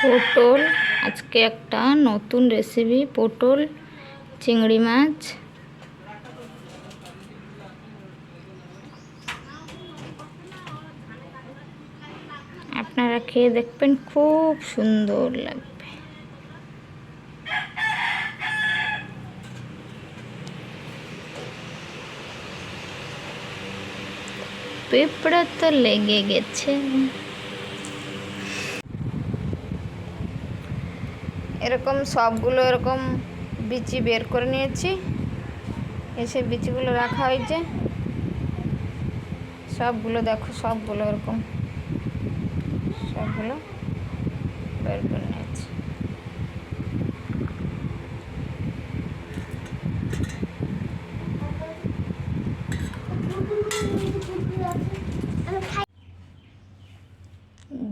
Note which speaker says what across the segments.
Speaker 1: পটল আজকে একটা নতুন রেসিপি পটল চিংড়ি মাছ। আপনারা খেয়ে দেখবেন, খুব সুন্দর লাগবে। পেঁপড়া তো লেগে গেছে। এরকম সবগুলো এরকম বিচি বের করে নিয়েছি, এসে বিচিগুলো রাখা হয়েছে সবগুলো। দেখো সবগুলো এরকম সবগুলো বের করে নিয়েছি।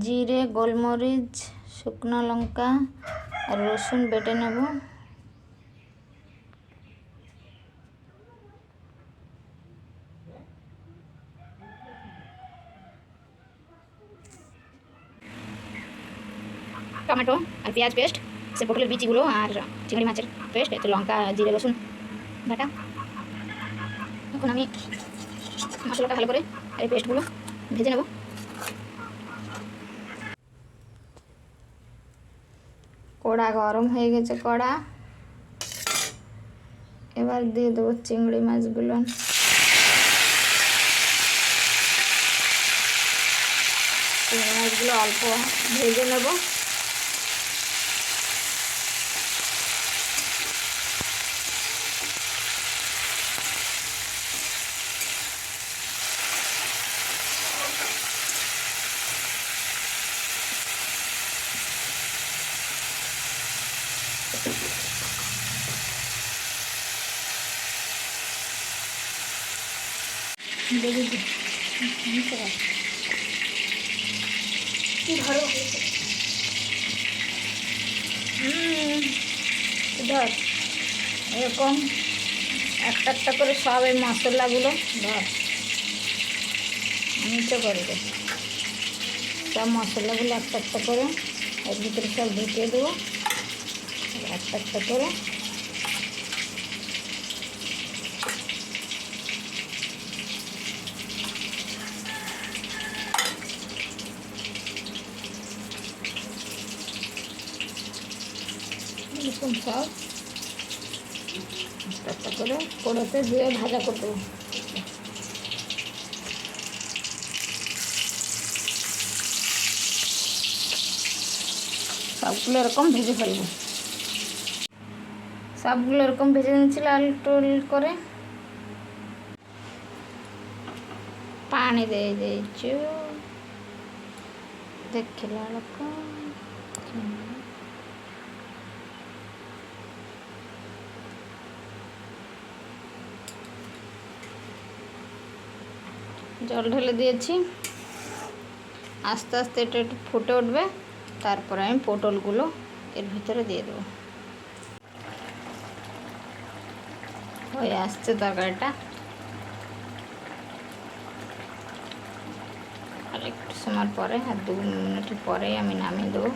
Speaker 1: জিরে, গোলমরিচ, শুকনো লঙ্কা আর রসুন বেটে নেব। টমেটো আর পেঁয়াজ পেস্ট, সে পটলের বিচিগুলো আর চিংড়ি মাছের পেস্ট, একটু লঙ্কা, জিরে, রসুন বাটা। এখন আমি মশলাটা ভালো করে এই পেস্টগুলো ভেজে নেব। কড়া গরম হয়ে গেছে, কড়া এবার দিয়ে দেবো চিংড়ি মাছগুলো। চিংড়ি মাছগুলো অল্প ভেজে নেব। ধর এরকম একটা একটা করে সব এই মশলাগুলো ধর নিচে করে দে। সব মশলাগুলো একটা একটা করে এর ভিতরে সব ঢুকিয়ে দেবো একটা একটা করে। এরকম সব একটা করে কড়াতে দিয়ে ভাজা করে দেবো। সবগুলো এরকম ভেজে ফেলবো। সবগুলো এরকম ভেজে নিচ্ছি লাল টুল করে। পানি দিয়ে দিয়েছি, দেখে জল ঢেলে দিয়েছি। আস্তে আস্তে এটা একটু ফুটে উঠবে, তারপরে আমি পটলগুলো এর ভিতরে দিয়ে দেবো। হয়ে আসছে তরকারিটা, আর একটু সময় পরে, আর 2 মিনিট পরে আমি নামিয়ে দেবো।